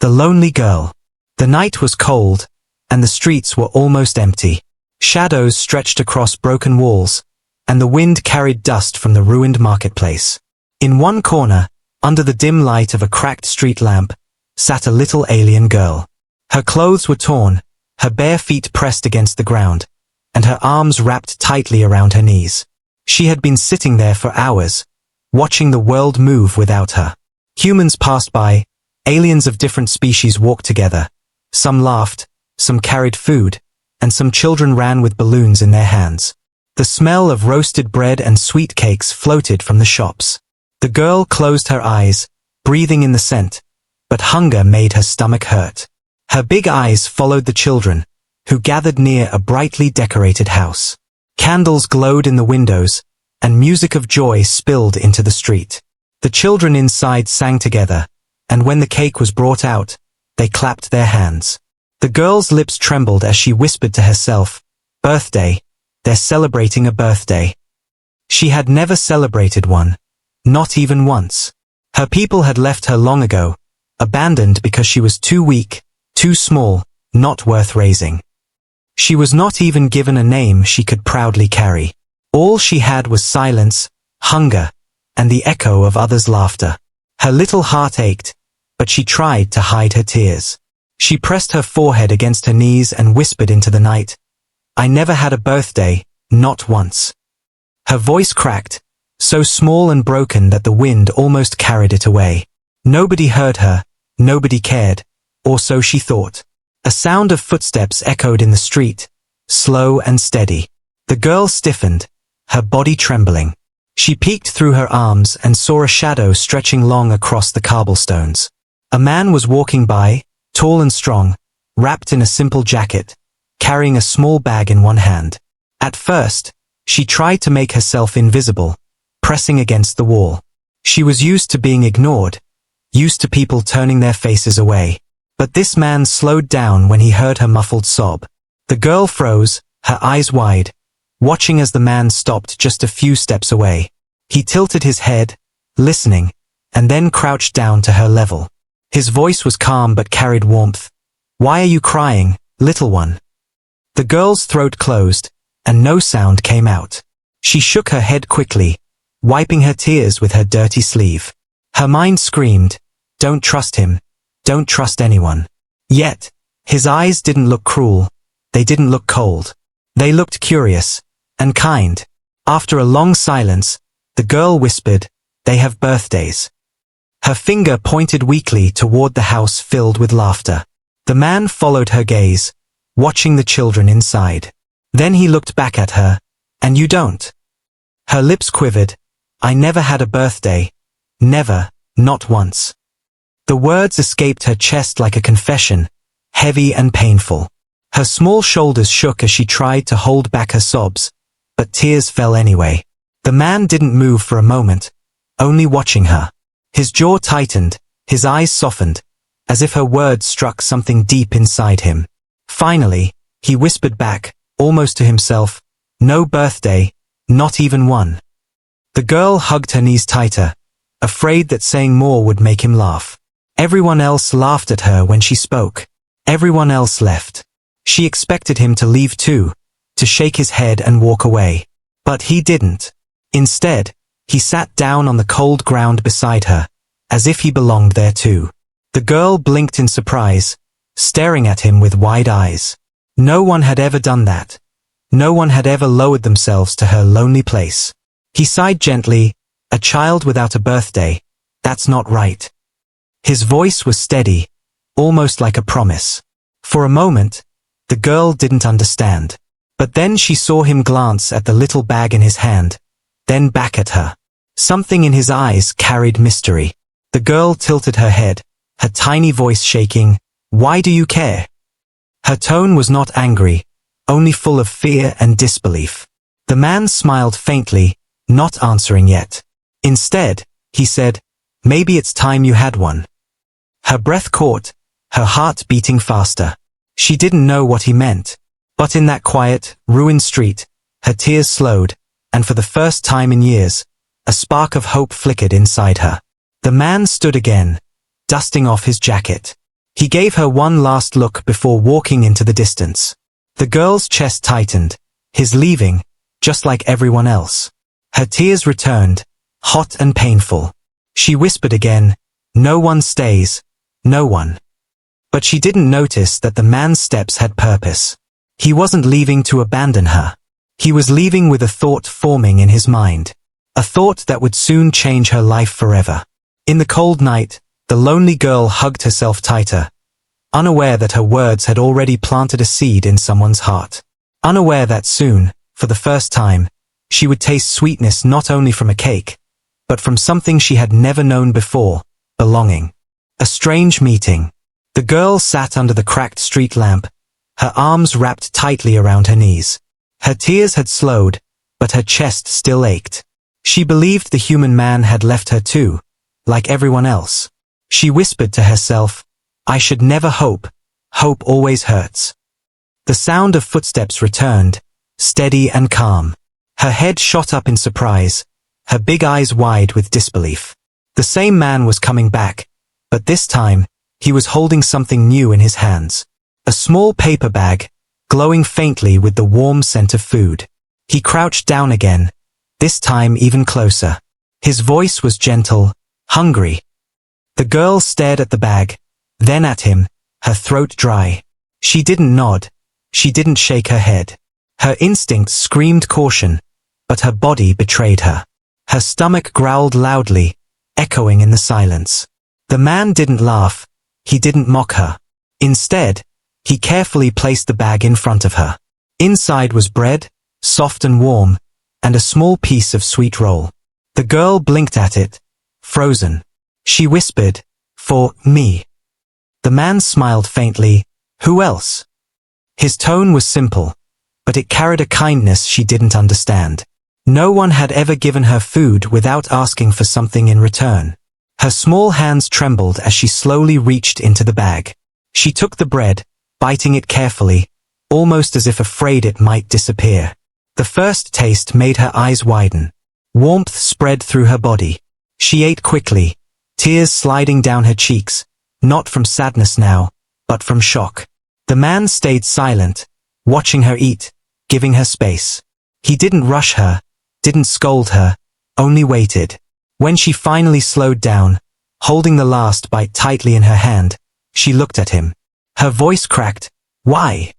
The lonely girl. The night was cold, and the streets were almost empty. Shadows stretched across broken walls, and the wind carried dust from the ruined marketplace. In one corner, under the dim light of a cracked street lamp, sat a little alien girl. Her clothes were torn, her bare feet pressed against the ground, and her arms wrapped tightly around her knees. She had been sitting there for hours, watching the world move without her. Humans passed by, aliens of different species walked together. Some laughed, some carried food, and some children ran with balloons in their hands. The smell of roasted bread and sweet cakes floated from the shops. The girl closed her eyes, breathing in the scent, but hunger made her stomach hurt. Her big eyes followed the children, who gathered near a brightly decorated house. Candles glowed in the windows, and music of joy spilled into the street. The children inside sang together, and when the cake was brought out, they clapped their hands. The girl's lips trembled as she whispered to herself, "Birthday, they're celebrating a birthday." She had never celebrated one, not even once. Her people had left her long ago, abandoned because she was too weak, too small, not worth raising. She was not even given a name she could proudly carry. All she had was silence, hunger, and the echo of others' laughter. Her little heart ached, but she tried to hide her tears. She pressed her forehead against her knees and whispered into the night, "I never had a birthday, not once." Her voice cracked, so small and broken that the wind almost carried it away. Nobody heard her, nobody cared, or so she thought. A sound of footsteps echoed in the street, slow and steady. The girl stiffened, her body trembling. She peeked through her arms and saw a shadow stretching long across the cobblestones. A man was walking by, tall and strong, wrapped in a simple jacket, carrying a small bag in one hand. At first, she tried to make herself invisible, pressing against the wall. She was used to being ignored, used to people turning their faces away. But this man slowed down when he heard her muffled sob. The girl froze, her eyes wide, watching as the man stopped just a few steps away. He tilted his head, listening, and then crouched down to her level. His voice was calm but carried warmth. "Why are you crying, little one?" The girl's throat closed, and no sound came out. She shook her head quickly, wiping her tears with her dirty sleeve. Her mind screamed, "Don't trust him. Don't trust anyone." Yet, his eyes didn't look cruel. They didn't look cold. They looked curious and kind. After a long silence, the girl whispered, "They have birthdays." Her finger pointed weakly toward the house filled with laughter. The man followed her gaze, watching the children inside. Then he looked back at her, "And you don't?" Her lips quivered, "I never had a birthday. Never, not once." The words escaped her chest like a confession, heavy and painful. Her small shoulders shook as she tried to hold back her sobs, but tears fell anyway. The man didn't move for a moment, only watching her. His jaw tightened, his eyes softened, as if her words struck something deep inside him. Finally, he whispered back, almost to himself, "No birthday, not even one." The girl hugged her knees tighter, afraid that saying more would make him laugh. Everyone else laughed at her when she spoke. Everyone else left. She expected him to leave too, to shake his head and walk away. But he didn't. Instead, he sat down on the cold ground beside her, as if he belonged there too. The girl blinked in surprise, staring at him with wide eyes. No one had ever done that. No one had ever lowered themselves to her lonely place. He sighed gently, "A child without a birthday, that's not right." His voice was steady, almost like a promise. For a moment, the girl didn't understand. But then she saw him glance at the little bag in his hand, then back at her. Something in his eyes carried mystery. The girl tilted her head, her tiny voice shaking, "Why do you care?" Her tone was not angry, only full of fear and disbelief. The man smiled faintly, not answering yet. Instead, he said, "Maybe it's time you had one." Her breath caught, her heart beating faster. She didn't know what he meant. But in that quiet, ruined street, her tears slowed, and for the first time in years, a spark of hope flickered inside her. The man stood again, dusting off his jacket. He gave her one last look before walking into the distance. The girl's chest tightened, his leaving, just like everyone else. Her tears returned, hot and painful. She whispered again, "No one stays, no one." But she didn't notice that the man's steps had purpose. He wasn't leaving to abandon her. He was leaving with a thought forming in his mind. A thought that would soon change her life forever. In the cold night, the lonely girl hugged herself tighter, unaware that her words had already planted a seed in someone's heart. Unaware that soon, for the first time, she would taste sweetness not only from a cake, but from something she had never known before, belonging. A strange meeting. The girl sat under the cracked street lamp, her arms wrapped tightly around her knees. Her tears had slowed, but her chest still ached. She believed the human man had left her too, like everyone else. She whispered to herself, "I should never hope. Hope always hurts." The sound of footsteps returned, steady and calm. Her head shot up in surprise, her big eyes wide with disbelief. The same man was coming back, but this time, he was holding something new in his hands. A small paper bag, glowing faintly with the warm scent of food. He crouched down again, this time even closer. His voice was gentle, hungry. The girl stared at the bag, then at him, her throat dry. She didn't nod. She didn't shake her head. Her instincts screamed caution, but her body betrayed her. Her stomach growled loudly, echoing in the silence. The man didn't laugh. He didn't mock her. Instead, he carefully placed the bag in front of her. Inside was bread, soft and warm, and a small piece of sweet roll. The girl blinked at it, frozen. She whispered, "For me." The man smiled faintly. "Who else?" His tone was simple, but it carried a kindness she didn't understand. No one had ever given her food without asking for something in return. Her small hands trembled as she slowly reached into the bag. She took the bread, biting it carefully, almost as if afraid it might disappear. The first taste made her eyes widen. Warmth spread through her body. She ate quickly, tears sliding down her cheeks, not from sadness now, but from shock. The man stayed silent, watching her eat, giving her space. He didn't rush her, didn't scold her, only waited. When she finally slowed down, holding the last bite tightly in her hand, she looked at him. Her voice cracked. "Why?"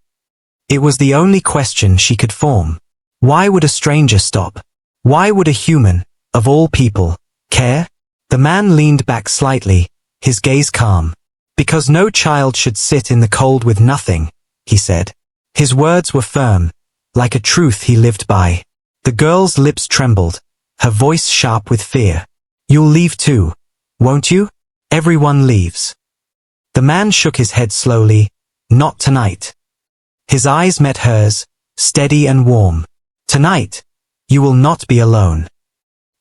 It was the only question she could form. Why would a stranger stop? Why would a human, of all people, care? The man leaned back slightly, his gaze calm. "Because no child should sit in the cold with nothing," he said. His words were firm, like a truth he lived by. The girl's lips trembled, her voice sharp with fear. "You'll leave too, won't you?" "Everyone leaves." The man shook his head slowly. "Not tonight." His eyes met hers, steady and warm. "Tonight, you will not be alone."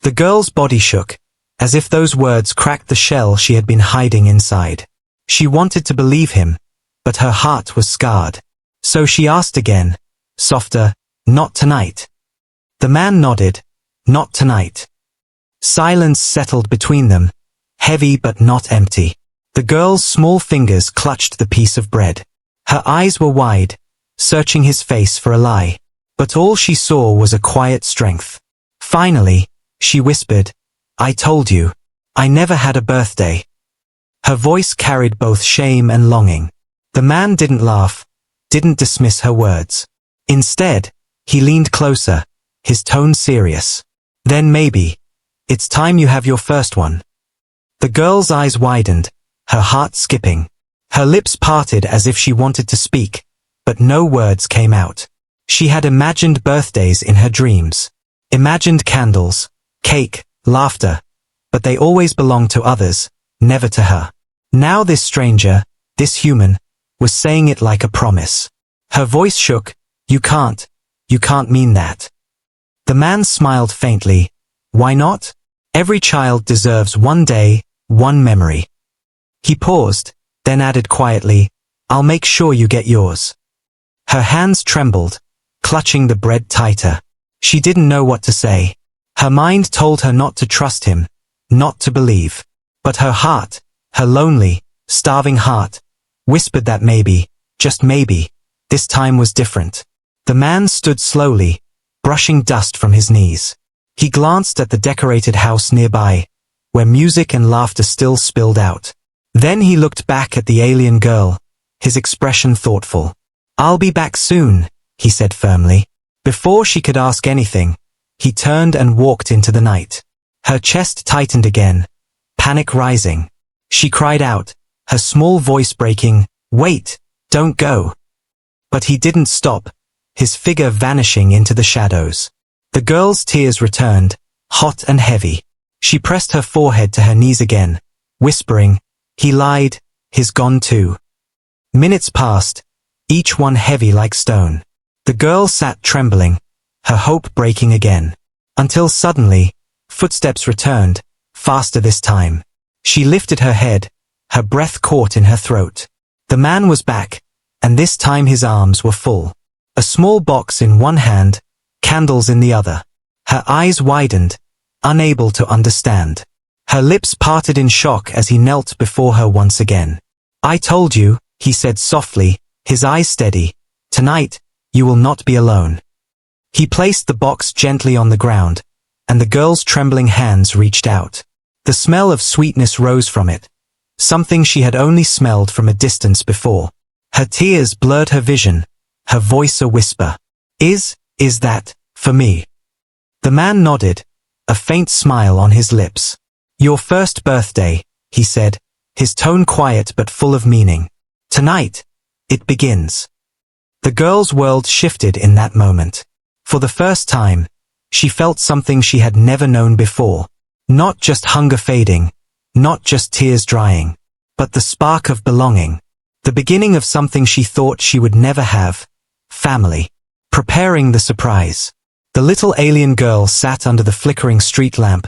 The girl's body shook, as if those words cracked the shell she had been hiding inside. She wanted to believe him, but her heart was scarred. So she asked again, softer, "Not tonight?" The man nodded, "Not tonight." Silence settled between them, heavy but not empty. The girl's small fingers clutched the piece of bread. Her eyes were wide, searching his face for a lie. But all she saw was a quiet strength. Finally, she whispered, "I told you, I never had a birthday." Her voice carried both shame and longing. The man didn't laugh, didn't dismiss her words. Instead, he leaned closer, his tone serious. "Then maybe, it's time you have your first one." The girl's eyes widened, her heart skipping. Her lips parted as if she wanted to speak, but no words came out. She had imagined birthdays in her dreams. Imagined candles, cake, laughter, but they always belonged to others, never to her. Now this stranger, this human, was saying it like a promise. Her voice shook. You can't mean that." The man smiled faintly. "Why not? Every child deserves one day, one memory." He paused, then added quietly, "I'll make sure you get yours." Her hands trembled, clutching the bread tighter. She didn't know what to say. Her mind told her not to trust him, not to believe. But her heart, her lonely, starving heart, whispered that maybe, just maybe, this time was different. The man stood slowly, brushing dust from his knees. He glanced at the decorated house nearby, where music and laughter still spilled out. Then he looked back at the alien girl, his expression thoughtful. "I'll be back soon," he said firmly. Before she could ask anything, he turned and walked into the night. Her chest tightened again, panic rising. She cried out, her small voice breaking, "Wait, don't go." But he didn't stop, his figure vanishing into the shadows. The girl's tears returned, hot and heavy. She pressed her forehead to her knees again, whispering, "He lied, he's gone too." Minutes passed, each one heavy like stone. The girl sat trembling, her hope breaking again. Until suddenly, footsteps returned, faster this time. She lifted her head, her breath caught in her throat. The man was back, and this time his arms were full. A small box in one hand, candles in the other. Her eyes widened, unable to understand. Her lips parted in shock as he knelt before her once again. "I told you," he said softly, his eyes steady. "Tonight, you will not be alone." He placed the box gently on the ground, and the girl's trembling hands reached out. The smell of sweetness rose from it, something she had only smelled from a distance before. Her tears blurred her vision, her voice a whisper. Is that, for me?" The man nodded, a faint smile on his lips. "Your first birthday," he said, his tone quiet but full of meaning. "Tonight, it begins." The girl's world shifted in that moment. For the first time, she felt something she had never known before. Not just hunger fading, not just tears drying, but the spark of belonging. The beginning of something she thought she would never have. Family. Preparing the surprise. The little alien girl sat under the flickering street lamp,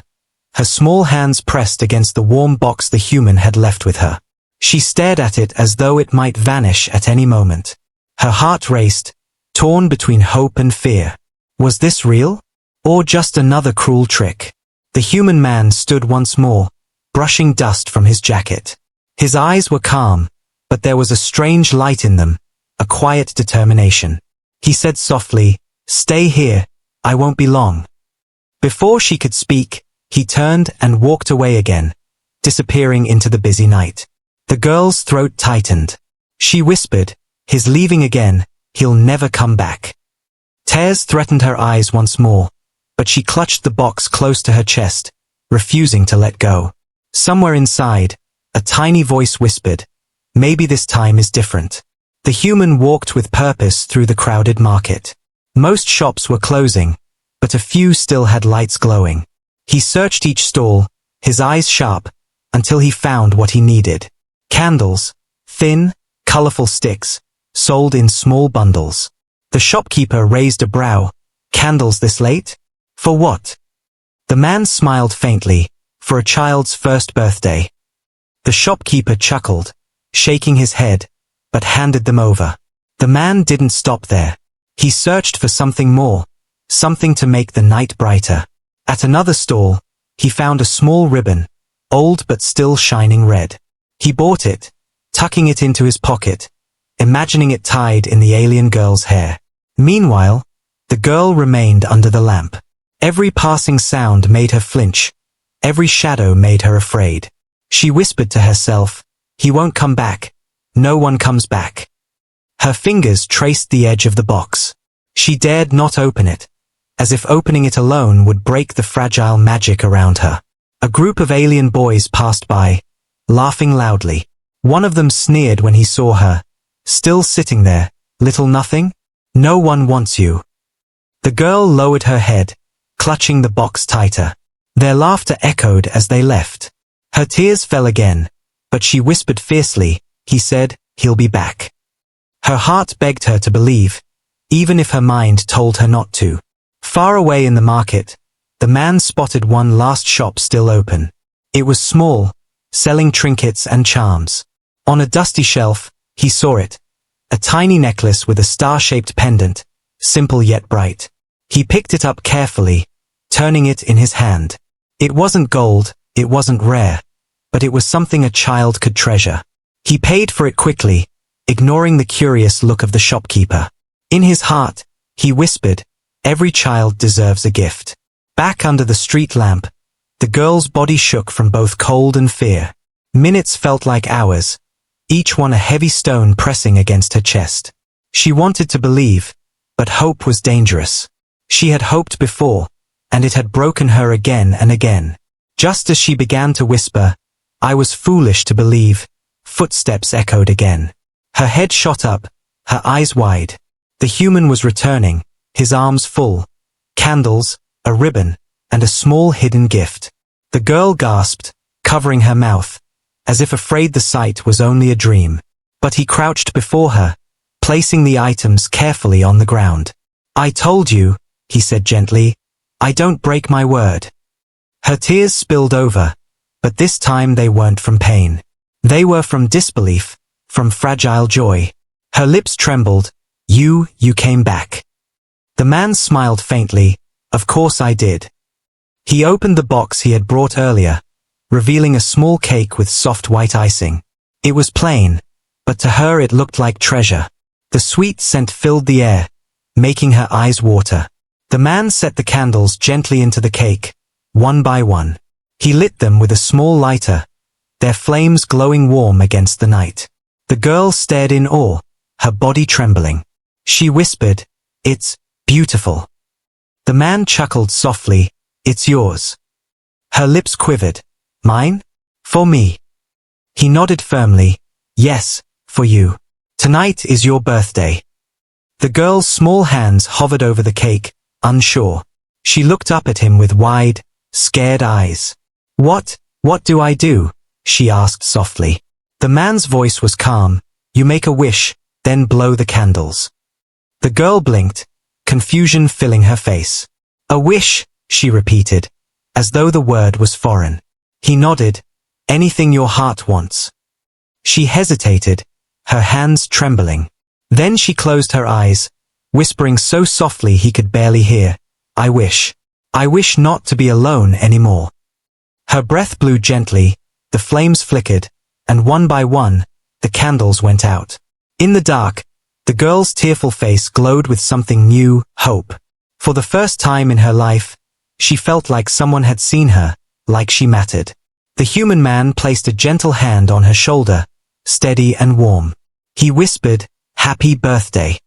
her small hands pressed against the warm box the human had left with her. She stared at it as though it might vanish at any moment. Her heart raced, torn between hope and fear. Was this real? Or just another cruel trick? The human man stood once more, brushing dust from his jacket. His eyes were calm, but there was a strange light in them, a quiet determination. He said softly, "Stay here, I won't be long." Before she could speak, he turned and walked away again, disappearing into the busy night. The girl's throat tightened. She whispered, "He's leaving again, he'll never come back." Tears threatened her eyes once more, but she clutched the box close to her chest, refusing to let go. Somewhere inside, a tiny voice whispered, "Maybe this time is different." The human walked with purpose through the crowded market. Most shops were closing, but a few still had lights glowing. He searched each stall, his eyes sharp, until he found what he needed. Candles, thin, colorful sticks, sold in small bundles. The shopkeeper raised a brow. "Candles this late? For what?" The man smiled faintly. "For a child's first birthday." The shopkeeper chuckled, shaking his head, but handed them over. The man didn't stop there. He searched for something more, something to make the night brighter. At another stall, he found a small ribbon, old but still shining red. He bought it, tucking it into his pocket, imagining it tied in the alien girl's hair. Meanwhile, the girl remained under the lamp. Every passing sound made her flinch. Every shadow made her afraid. She whispered to herself, "He won't come back. No one comes back." Her fingers traced the edge of the box. She dared not open it, as if opening it alone would break the fragile magic around her. A group of alien boys passed by, laughing loudly. One of them sneered when he saw her, still sitting there. "Little nothing? No one wants you." The girl lowered her head, clutching the box tighter. Their laughter echoed as they left. Her tears fell again, but she whispered fiercely, "He said, he'll be back." Her heart begged her to believe, even if her mind told her not to. Far away in the market, the man spotted one last shop still open. It was small, selling trinkets and charms. On a dusty shelf, he saw it, a tiny necklace with a star-shaped pendant, simple yet bright. He picked it up carefully, turning it in his hand. It wasn't gold, it wasn't rare, but it was something a child could treasure. He paid for it quickly, ignoring the curious look of the shopkeeper. In his heart, he whispered, "Every child deserves a gift." Back under the street lamp, the girl's body shook from both cold and fear. Minutes felt like hours, each one a heavy stone pressing against her chest. She wanted to believe, but hope was dangerous. She had hoped before, and it had broken her again and again. Just as she began to whisper, "I was foolish to believe," footsteps echoed again. Her head shot up, her eyes wide. The human was returning, his arms full. Candles, a ribbon, and a small hidden gift. The girl gasped, covering her mouth, as if afraid the sight was only a dream. But he crouched before her, placing the items carefully on the ground. "I told you," he said gently, "I don't break my word." Her tears spilled over, but this time they weren't from pain. They were from disbelief, from fragile joy. Her lips trembled. You came back." The man smiled faintly. "Of course I did." He opened the box he had brought earlier, revealing a small cake with soft white icing. It was plain, but to her it looked like treasure. The sweet scent filled the air, making her eyes water. The man set the candles gently into the cake, one by one. He lit them with a small lighter, their flames glowing warm against the night. The girl stared in awe, her body trembling. She whispered, "It's beautiful." The man chuckled softly, "It's yours." Her lips quivered. "Mine? For me?" He nodded firmly, "Yes, for you. Tonight is your birthday." The girl's small hands hovered over the cake, unsure. She looked up at him with wide, scared eyes. What do I do?" she asked softly. The man's voice was calm. "You make a wish, then blow the candles." The girl blinked, confusion filling her face. "A wish," she repeated, as though the word was foreign. He nodded, "Anything your heart wants." She hesitated, her hands trembling. Then she closed her eyes, whispering so softly he could barely hear, I wish not to be alone anymore." Her breath blew gently, the flames flickered, and one by one, the candles went out. In the dark, the girl's tearful face glowed with something new, hope. For the first time in her life, she felt like someone had seen her, like she mattered. The human man placed a gentle hand on her shoulder, steady and warm. He whispered, "Happy birthday."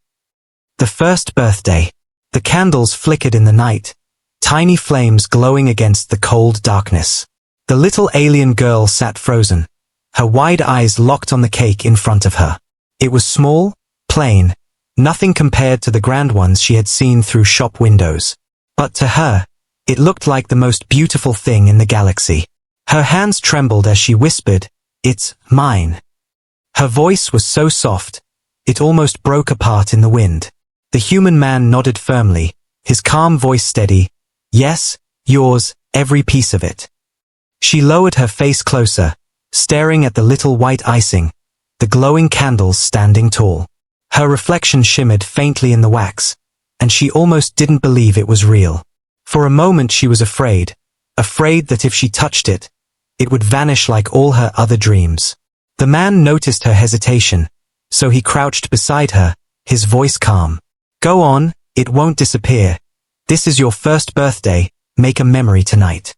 The first birthday. The candles flickered in the night, tiny flames glowing against the cold darkness. The little alien girl sat frozen, her wide eyes locked on the cake in front of her. It was small, plain, nothing compared to the grand ones she had seen through shop windows. But to her, it looked like the most beautiful thing in the galaxy. Her hands trembled as she whispered, "It's mine." Her voice was so soft, it almost broke apart in the wind. The human man nodded firmly, his calm voice steady, "Yes, yours, every piece of it." She lowered her face closer, staring at the little white icing, the glowing candles standing tall. Her reflection shimmered faintly in the wax, and she almost didn't believe it was real. For a moment she was afraid that if she touched it, it would vanish like all her other dreams. The man noticed her hesitation, so he crouched beside her, his voice calm. "Go on, it won't disappear. This is your first birthday, make a memory tonight."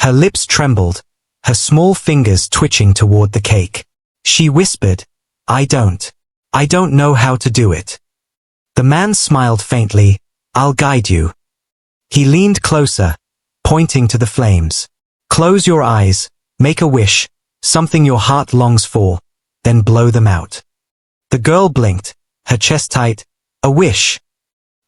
Her lips trembled, her small fingers twitching toward the cake. She whispered, I don't know how to do it." The man smiled faintly, "I'll guide you." He leaned closer, pointing to the flames. "Close your eyes, make a wish, something your heart longs for, then blow them out." The girl blinked, her chest tight. A wish.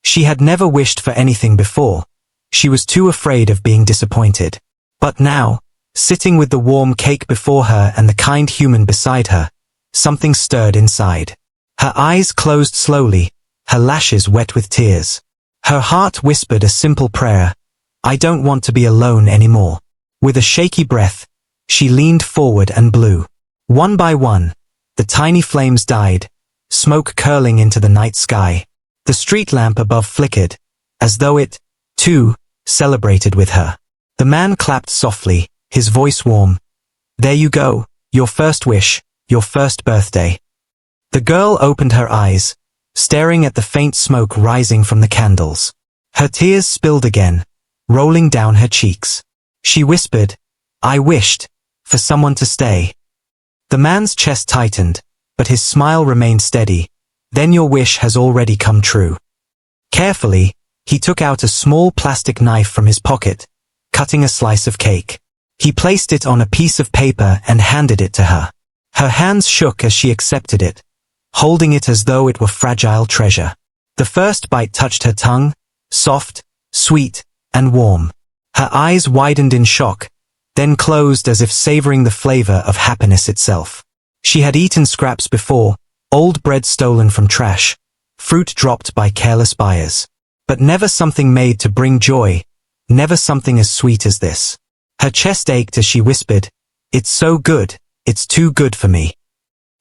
She had never wished for anything before. She was too afraid of being disappointed. But now, sitting with the warm cake before her and the kind human beside her, something stirred inside. Her eyes closed slowly, her lashes wet with tears. Her heart whispered a simple prayer, "I don't want to be alone anymore." With a shaky breath, she leaned forward and blew. One by one, the tiny flames died, smoke curling into the night sky. The street lamp above flickered, as though it, too, celebrated with her. The man clapped softly, his voice warm. "There you go, your first wish. your first birthday. The girl opened her eyes, staring at the faint smoke rising from the candles. Her tears spilled again, rolling down her cheeks. She whispered, I wished for someone to stay. The man's chest tightened, but his smile remained steady. Then your wish has already come true. Carefully, he took out a small plastic knife from his pocket, cutting a slice of cake. He placed it on a piece of paper and handed it to her. Her hands shook as she accepted it, holding it as though it were fragile treasure. The first bite touched her tongue, soft, sweet, and warm. Her eyes widened in shock, then closed as if savoring the flavor of happiness itself. She had eaten scraps before, old bread stolen from trash, fruit dropped by careless buyers. But never something made to bring joy, never something as sweet as this. Her chest ached as she whispered, It's so good, it's too good for me.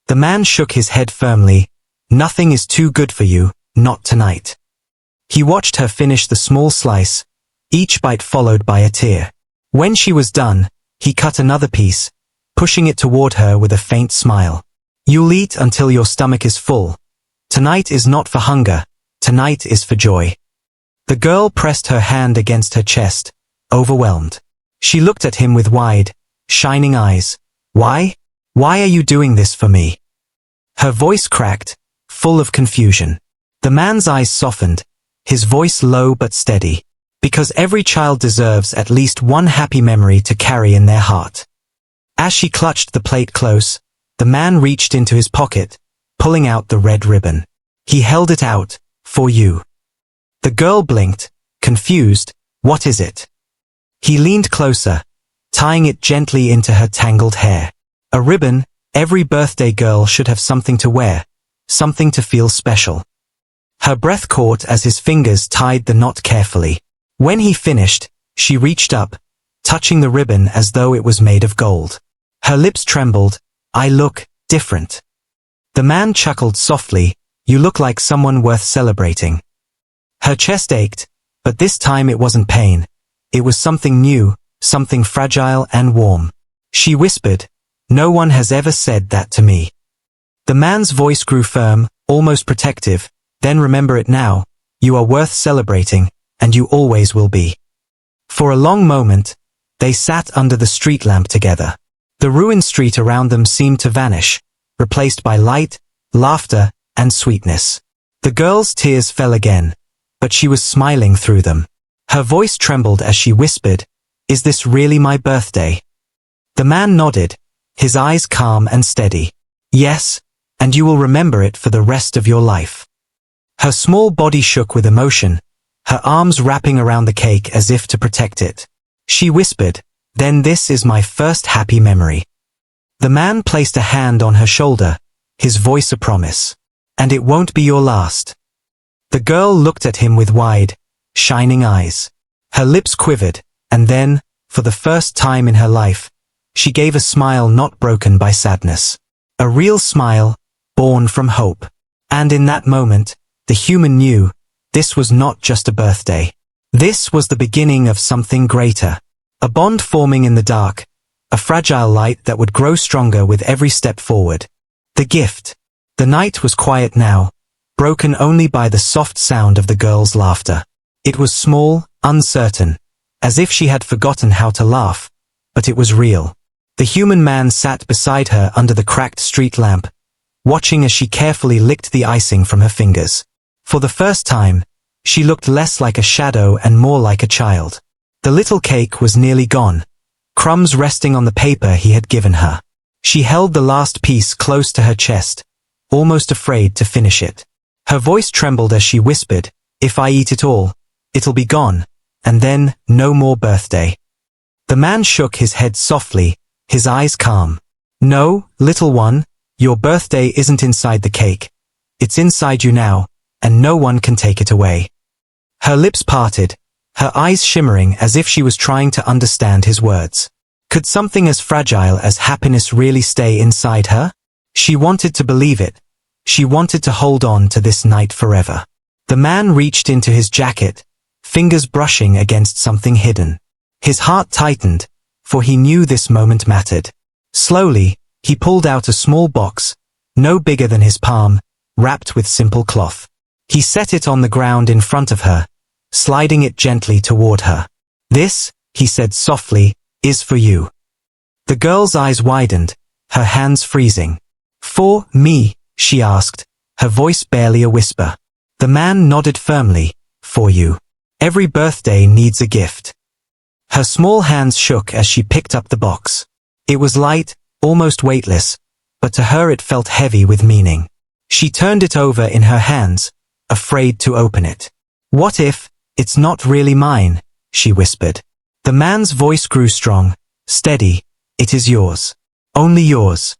The man shook his head firmly. Nothing is too good for you, not tonight. He watched her finish the small slice, each bite followed by a tear. When she was done, he cut another piece, pushing it toward her with a faint smile. You'll eat until your stomach is full. Tonight is not for hunger, tonight is for joy. The girl pressed her hand against her chest, overwhelmed. She looked at him with wide, shining eyes. Why? Why are you doing this for me? Her voice cracked, full of confusion. The man's eyes softened, his voice low but steady. Because every child deserves at least one happy memory to carry in their heart. As she clutched the plate close, the man reached into his pocket, pulling out the red ribbon. He held it out, for you. The girl blinked, confused. What is it? He leaned closer, tying it gently into her tangled hair. A ribbon. Every birthday girl should have something to wear, something to feel special. Her breath caught as his fingers tied the knot carefully. When he finished, she reached up, touching the ribbon as though it was made of gold. Her lips trembled. I look different. The man chuckled softly. You look like someone worth celebrating. Her chest ached, but this time it wasn't pain. It was something new, something fragile and warm. She whispered, No one has ever said that to me. The man's voice grew firm, almost protective. Then remember it now. You are worth celebrating, and you always will be. For a long moment, they sat under the street lamp together. The ruined street around them seemed to vanish, replaced by light, laughter, and sweetness. The girl's tears fell again, but she was smiling through them. Her voice trembled as she whispered, Is this really my birthday? The man nodded, his eyes calm and steady. Yes, and you will remember it for the rest of your life. Her small body shook with emotion, her arms wrapping around the cake as if to protect it. She whispered, Then this is my first happy memory. The man placed a hand on her shoulder, his voice a promise. And it won't be your last. The girl looked at him with wide, shining eyes. Her lips quivered, and then, for the first time in her life, she gave a smile not broken by sadness. A real smile, born from hope. And in that moment, the human knew, this was not just a birthday. This was the beginning of something greater. A bond forming in the dark, a fragile light that would grow stronger with every step forward. The gift. The night was quiet now, broken only by the soft sound of the girl's laughter. It was small, uncertain, as if she had forgotten how to laugh, but it was real. The human man sat beside her under the cracked street lamp, watching as she carefully licked the icing from her fingers. For the first time, she looked less like a shadow and more like a child. The little cake was nearly gone, crumbs resting on the paper he had given her. She held the last piece close to her chest, almost afraid to finish it. Her voice trembled as she whispered, If I eat it all, it'll be gone, and then no more birthday. The man shook his head softly, his eyes calm. No, little one, your birthday isn't inside the cake. It's inside you now, and no one can take it away. Her lips parted, her eyes shimmering as if she was trying to understand his words. Could something as fragile as happiness really stay inside her? She wanted to believe it. She wanted to hold on to this night forever. The man reached into his jacket, fingers brushing against something hidden. His heart tightened, for he knew this moment mattered. Slowly, He pulled out a small box, no bigger than his palm, wrapped with simple cloth. He set it on the ground in front of her, sliding it gently toward her. "This," he said softly, "is for you." The girl's eyes widened, her hands freezing. "For me?" she asked, her voice barely a whisper. The man nodded firmly. "For you. Every birthday needs a gift." Her small hands shook as she picked up the box. It was light, almost weightless, but to her it felt heavy with meaning. She turned it over in her hands, afraid to open it. "What if it's not really mine?" she whispered. The man's voice grew strong, steady. "It is yours. Only yours."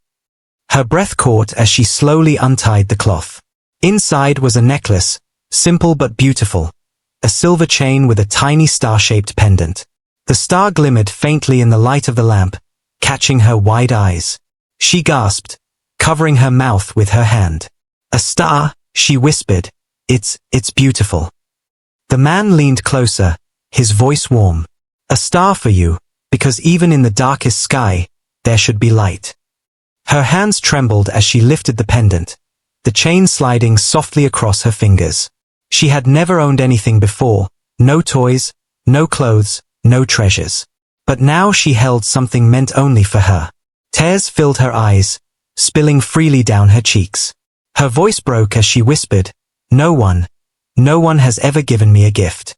Her breath caught as she slowly untied the cloth. Inside was a necklace, simple but beautiful, a silver chain with a tiny star-shaped pendant. The star glimmered faintly in the light of the lamp, catching her wide eyes. She gasped, covering her mouth with her hand. "A star," she whispered. It's beautiful." The man leaned closer, his voice warm. "A star for you, because even in the darkest sky, there should be light." Her hands trembled as she lifted the pendant, the chain sliding softly across her fingers. She had never owned anything before, no toys, no clothes, no treasures. But now she held something meant only for her. Tears filled her eyes, spilling freely down her cheeks. Her voice broke as she whispered, no one has ever given me a gift."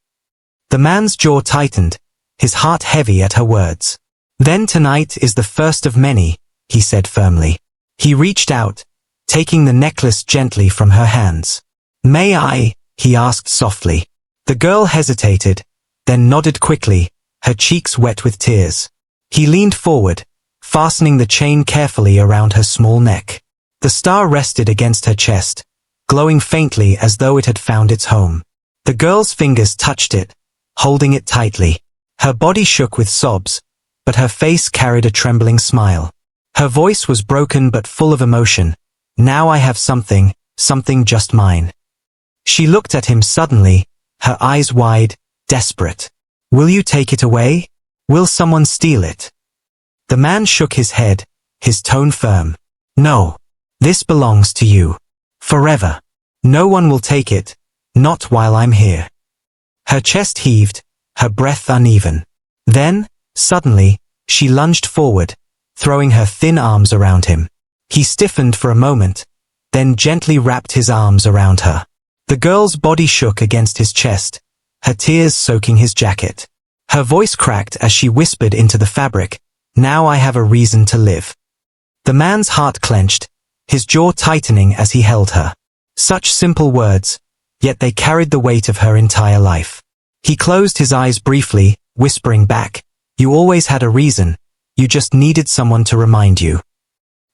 The man's jaw tightened, his heart heavy at her words. "Then tonight is the first of many," he said firmly. He reached out, taking the necklace gently from her hands. "May I?" he asked softly. The girl hesitated, then nodded quickly, her cheeks wet with tears. He leaned forward, fastening the chain carefully around her small neck. The star rested against her chest, glowing faintly as though it had found its home. The girl's fingers touched it, holding it tightly. Her body shook with sobs, but her face carried a trembling smile. Her voice was broken but full of emotion. "Now I have something just mine." She looked at him suddenly, her eyes wide, desperate. "Will you take it away? Will someone steal it?" The man shook his head, his tone firm. "No. This belongs to you. Forever. No one will take it, not while I'm here." Her chest heaved, her breath uneven. Then, suddenly, she lunged forward, throwing her thin arms around him. He stiffened for a moment, then gently wrapped his arms around her. The girl's body shook against his chest, her tears soaking his jacket. Her voice cracked as she whispered into the fabric, "Now I have a reason to live." The man's heart clenched, his jaw tightening as he held her. Such simple words, yet they carried the weight of her entire life. He closed his eyes briefly, whispering back, "You always had a reason, you just needed someone to remind you."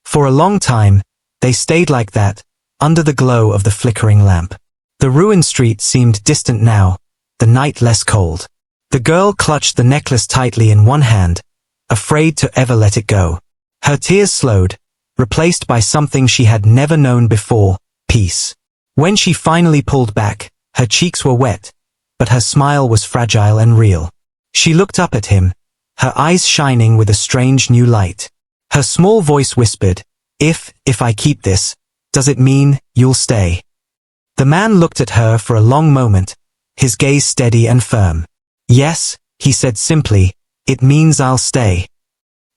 For a long time, they stayed like that, under the glow of the flickering lamp. The ruined street seemed distant now, the night less cold. The girl clutched the necklace tightly in one hand, afraid to ever let it go. Her tears slowed, replaced by something she had never known before, peace. When she finally pulled back, her cheeks were wet, but her smile was fragile and real. She looked up at him, her eyes shining with a strange new light. Her small voice whispered, If I keep this, does it mean you'll stay?" The man looked at her for a long moment, his gaze steady and firm. "Yes," he said simply, "it means I'll stay."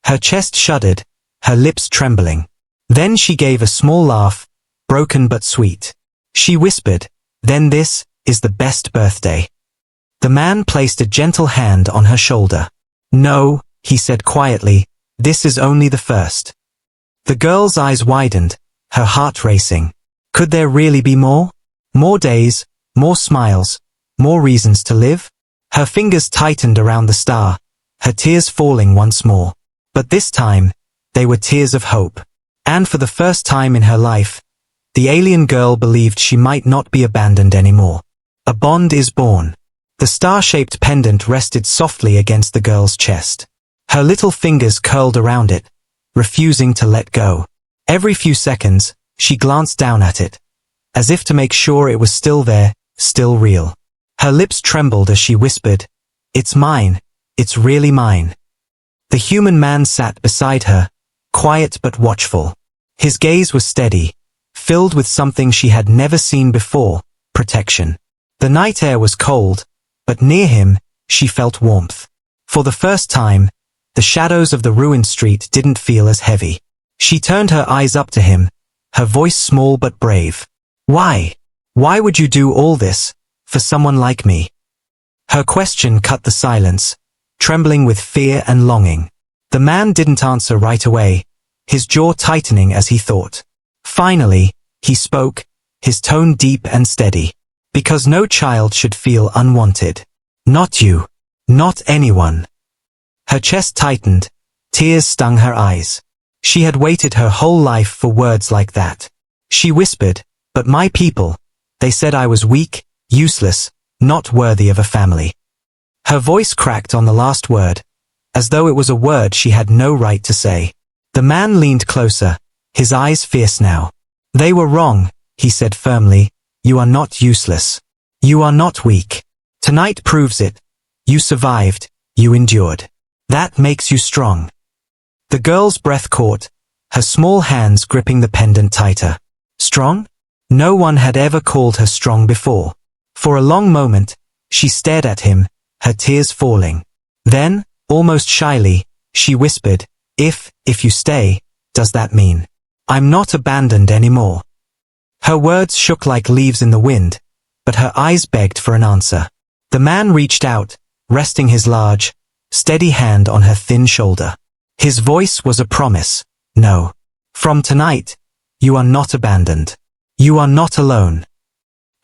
Her chest shuddered, her lips trembling. Then she gave a small laugh, broken but sweet. She whispered, "Then this is the best birthday." The man placed a gentle hand on her shoulder. "No," he said quietly, "this is only the first." The girl's eyes widened, her heart racing. Could there really be more? More days, more smiles, more reasons to live? Her fingers tightened around the star, her tears falling once more. But this time, they were tears of hope. And for the first time in her life, the alien girl believed she might not be abandoned anymore. A bond is born. The star-shaped pendant rested softly against the girl's chest. Her little fingers curled around it, refusing to let go. Every few seconds, she glanced down at it, as if to make sure it was still there, still real. Her lips trembled as she whispered, "It's mine, it's really mine." The human man sat beside her, quiet but watchful. His gaze was steady, filled with something she had never seen before, protection. The night air was cold, but near him, she felt warmth. For the first time, the shadows of the ruined street didn't feel as heavy. She turned her eyes up to him, her voice small but brave. Why? Why would you do all this, for someone like me? Her question cut the silence, trembling with fear and longing. The man didn't answer right away, his jaw tightening as he thought. Finally, he spoke, his tone deep and steady. Because no child should feel unwanted. Not you. Not anyone. Her chest tightened, tears stung her eyes. She had waited her whole life for words like that. She whispered, but my people, they said I was weak, useless, not worthy of a family. Her voice cracked on the last word, as though it was a word she had no right to say. The man leaned closer, his eyes fierce now. They were wrong, he said firmly. You are not useless. You are not weak. Tonight proves it. You survived. You endured. That makes you strong. The girl's breath caught, her small hands gripping the pendant tighter. Strong? No one had ever called her strong before. For a long moment, she stared at him, her tears falling. Then, almost shyly, she whispered, If you stay, does that mean I'm not abandoned anymore? Her words shook like leaves in the wind, but her eyes begged for an answer. The man reached out, resting his large, steady hand on her thin shoulder. His voice was a promise. No. From tonight, you are not abandoned. You are not alone.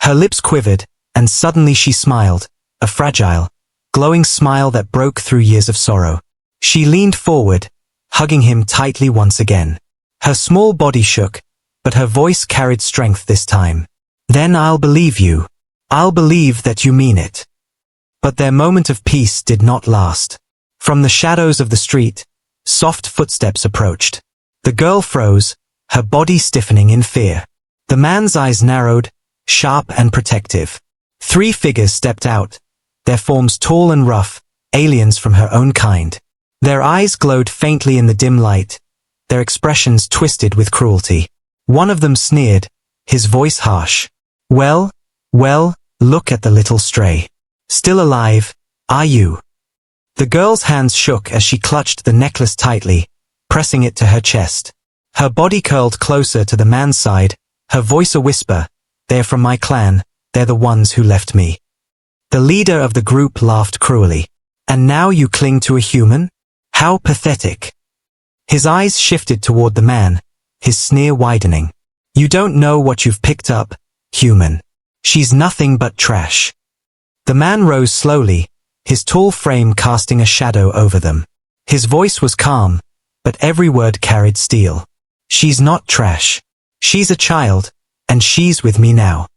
Her lips quivered, and suddenly she smiled, a fragile, glowing smile that broke through years of sorrow. She leaned forward, hugging him tightly once again. Her small body shook, but her voice carried strength this time. Then I'll believe you. I'll believe that you mean it. But their moment of peace did not last. From the shadows of the street, soft footsteps approached. The girl froze, her body stiffening in fear. The man's eyes narrowed, sharp and protective. 3 figures stepped out, their forms tall and rough, aliens from her own kind. Their eyes glowed faintly in the dim light, their expressions twisted with cruelty. One of them sneered, his voice harsh. Well, look at the little stray. Still alive, are you? The girl's hands shook as she clutched the necklace tightly, pressing it to her chest. Her body curled closer to the man's side, her voice a whisper. They're from my clan, they're the ones who left me. The leader of the group laughed cruelly. And now you cling to a human? How pathetic. His eyes shifted toward the man, his sneer widening. You don't know what you've picked up, human. She's nothing but trash. The man rose slowly, his tall frame casting a shadow over them. His voice was calm, but every word carried steel. She's not trash. She's a child, and she's with me now.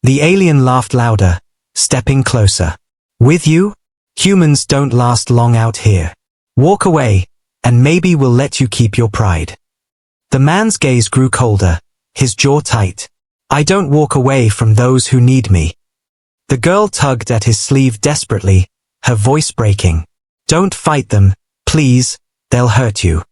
The alien laughed louder, stepping closer. With you? Humans don't last long out here. Walk away, and maybe we'll let you keep your pride. The man's gaze grew colder, his jaw tight. I don't walk away from those who need me. The girl tugged at his sleeve desperately, her voice breaking. Don't fight them, please, they'll hurt you.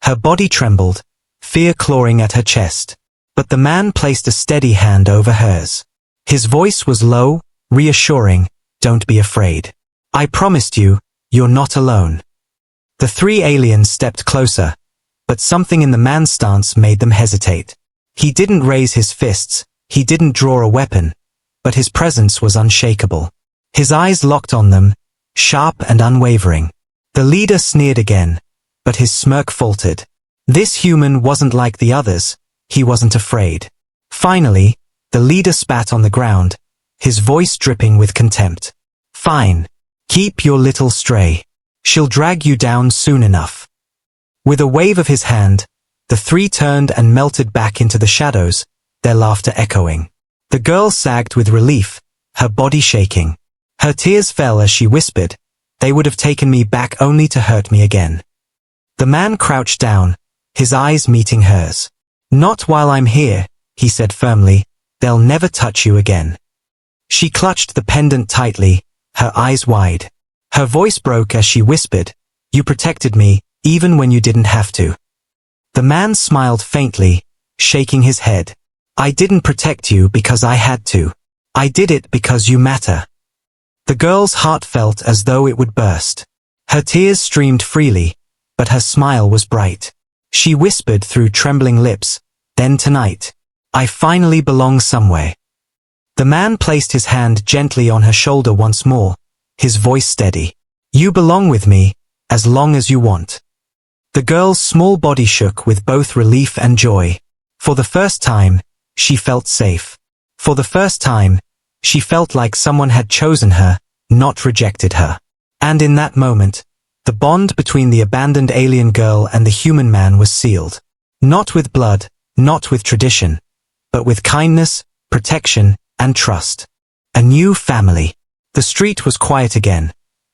Her body trembled, fear clawing at her chest. But the man placed a steady hand over hers. His voice was low, reassuring, don't be afraid. I promised you, you're not alone. The 3 aliens stepped closer, but something in the man's stance made them hesitate. He didn't raise his fists, he didn't draw a weapon, but his presence was unshakable. His eyes locked on them, sharp and unwavering. The leader sneered again, but his smirk faltered. This human wasn't like the others, he wasn't afraid. Finally, the leader spat on the ground, his voice dripping with contempt. Fine. Keep your little stray. She'll drag you down soon enough. With a wave of his hand, the 3 turned and melted back into the shadows, their laughter echoing. The girl sagged with relief, her body shaking. Her tears fell as she whispered, they would have taken me back only to hurt me again. The man crouched down, his eyes meeting hers. Not while I'm here, he said firmly, they'll never touch you again. She clutched the pendant tightly, her eyes wide. Her voice broke as she whispered, you protected me, even when you didn't have to. The man smiled faintly, shaking his head. I didn't protect you because I had to. I did it because you matter. The girl's heart felt as though it would burst. Her tears streamed freely, but her smile was bright. She whispered through trembling lips, then tonight, I finally belong somewhere. The man placed his hand gently on her shoulder once more, his voice steady. You belong with me, as long as you want. The girl's small body shook with both relief and joy. For the first time, she felt safe. For the first time, she felt like someone had chosen her, not rejected her. And in that moment, the bond between the abandoned alien girl and the human man was sealed. Not with blood, not with tradition, but with kindness, protection, and trust. A new family. The street was quiet again,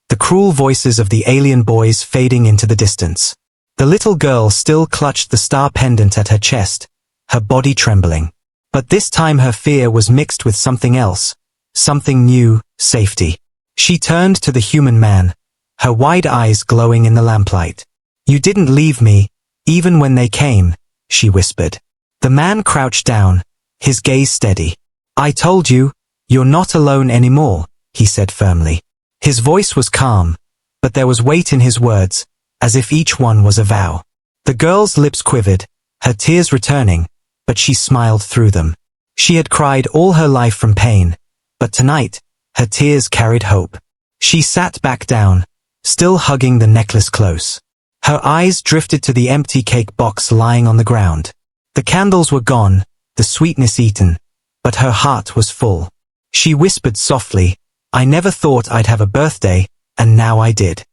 the cruel voices of the alien boys fading into the distance. The little girl still clutched the star pendant at her chest, her body trembling. But this time her fear was mixed with something else, something new, safety. She turned to the human man, her wide eyes glowing in the lamplight. You didn't leave me, even when they came, she whispered. The man crouched down, his gaze steady. I told you, you're not alone anymore, he said firmly. His voice was calm, but there was weight in his words, as if each one was a vow. The girl's lips quivered, her tears returning, but she smiled through them. She had cried all her life from pain, but tonight, her tears carried hope. She sat back down, still hugging the necklace close. Her eyes drifted to the empty cake box lying on the ground. The candles were gone, the sweetness eaten, but her heart was full. She whispered softly, I never thought I'd have a birthday, and now I did.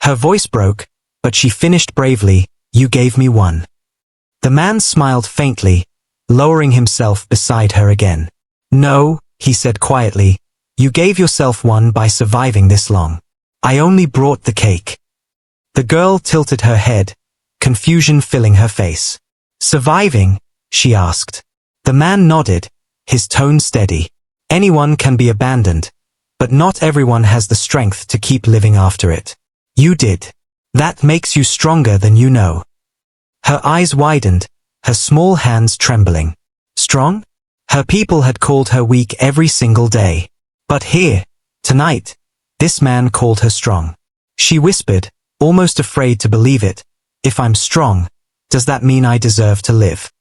Her voice broke, but she finished bravely, you gave me one. The man smiled faintly, lowering himself beside her again. No, he said quietly, you gave yourself one by surviving this long. I only brought the cake. The girl tilted her head, confusion filling her face. Surviving? She asked. The man nodded, his tone steady. Anyone can be abandoned, but not everyone has the strength to keep living after it. You did. That makes you stronger than you know. Her eyes widened, her small hands trembling. Strong? Her people had called her weak every single day. But here, tonight, this man called her strong. She whispered, almost afraid to believe it, if I'm strong, does that mean I deserve to live?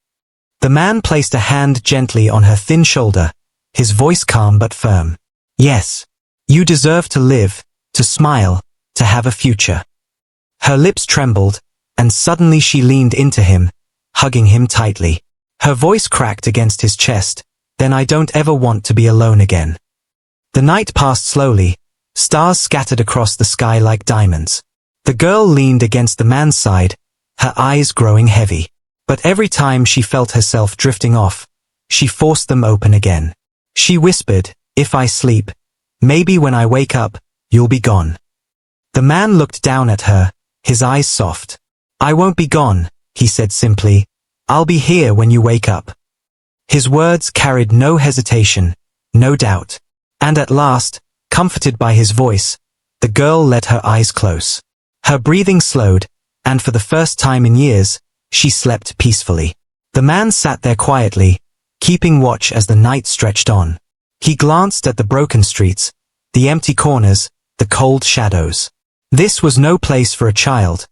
The man placed a hand gently on her thin shoulder, his voice calm but firm. Yes, you deserve to live, to smile, to have a future. Her lips trembled, and suddenly she leaned into him, hugging him tightly. Her voice cracked against his chest, then I don't ever want to be alone again. The night passed slowly, stars scattered across the sky like diamonds. The girl leaned against the man's side, her eyes growing heavy. But every time she felt herself drifting off, she forced them open again. She whispered, if I sleep, maybe when I wake up, you'll be gone. The man looked down at her, his eyes soft. I won't be gone, he said simply. I'll be here when you wake up. His words carried no hesitation, no doubt. And at last, comforted by his voice, the girl let her eyes close. Her breathing slowed, and for the first time in years, she slept peacefully. The man sat there quietly, keeping watch as the night stretched on. He glanced at the broken streets, the empty corners, the cold shadows. This was no place for a child,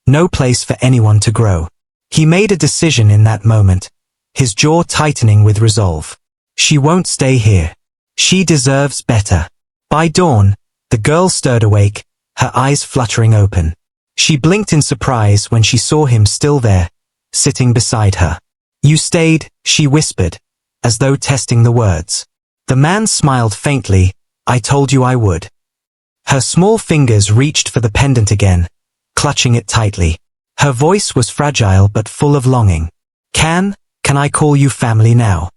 no place for anyone to grow. He made a decision in that moment, his jaw tightening with resolve. She won't stay here. She deserves better. By dawn, the girl stirred awake, her eyes fluttering open. She blinked in surprise when she saw him still there, sitting beside her. You stayed, she whispered, as though testing the words. The man smiled faintly, I told you I would. Her small fingers reached for the pendant again, clutching it tightly. Her voice was fragile but full of longing. Can I call you family now?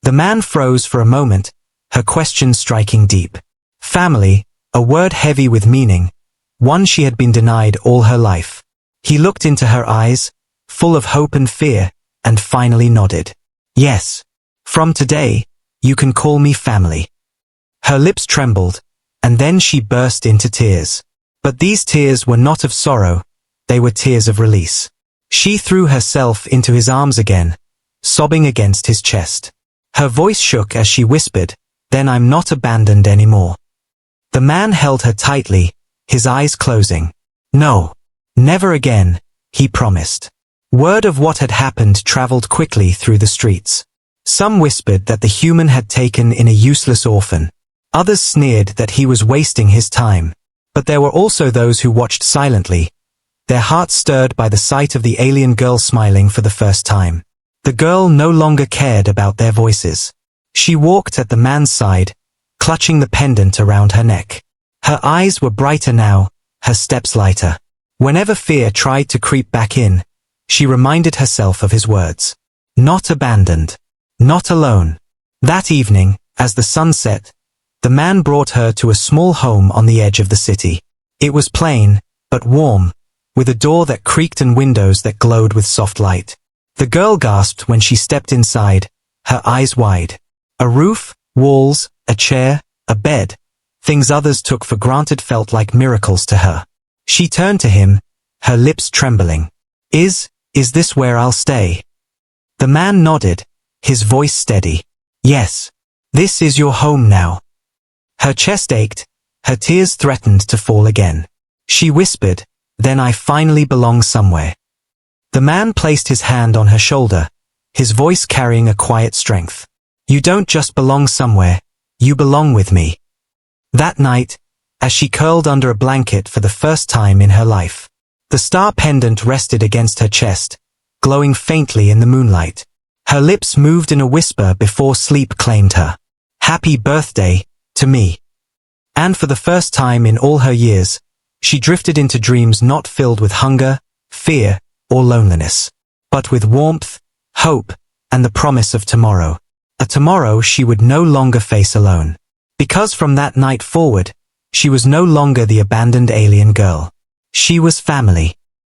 The man froze for a moment, her question striking deep. Family, a word heavy with meaning, one she had been denied all her life. He looked into her eyes, full of hope and fear, and finally nodded. Yes. From today, you can call me family. Her lips trembled, and then she burst into tears. But these tears were not of sorrow, they were tears of release. She threw herself into his arms again, sobbing against his chest. Her voice shook as she whispered, "Then I'm not abandoned anymore." The man held her tightly, his eyes closing. "No, never again," he promised. Word of what had happened traveled quickly through the streets. Some whispered that the human had taken in a useless orphan. Others sneered that he was wasting his time. But there were also those who watched silently, their hearts stirred by the sight of the alien girl smiling for the first time. The girl no longer cared about their voices. She walked at the man's side, clutching the pendant around her neck. Her eyes were brighter now, her steps lighter. Whenever fear tried to creep back in, she reminded herself of his words. Not abandoned. Not alone. That evening, as the sun set, the man brought her to a small home on the edge of the city. It was plain, but warm, with a door that creaked and windows that glowed with soft light. The girl gasped when she stepped inside, her eyes wide. A roof, walls, a chair, a bed. Things others took for granted felt like miracles to her. She turned to him, her lips trembling. Is this where I'll stay?" The man nodded, his voice steady. "Yes. This is your home now." Her chest ached, her tears threatened to fall again. She whispered, "Then I finally belong somewhere." The man placed his hand on her shoulder, his voice carrying a quiet strength. "You don't just belong somewhere, you belong with me." That night, as she curled under a blanket for the first time in her life, the star pendant rested against her chest, glowing faintly in the moonlight. Her lips moved in a whisper before sleep claimed her. "Happy birthday, to me." And for the first time in all her years, she drifted into dreams not filled with hunger, fear, or loneliness, but with warmth, hope, and the promise of tomorrow. A tomorrow she would no longer face alone. Because from that night forward, she was no longer the abandoned alien girl. She was family.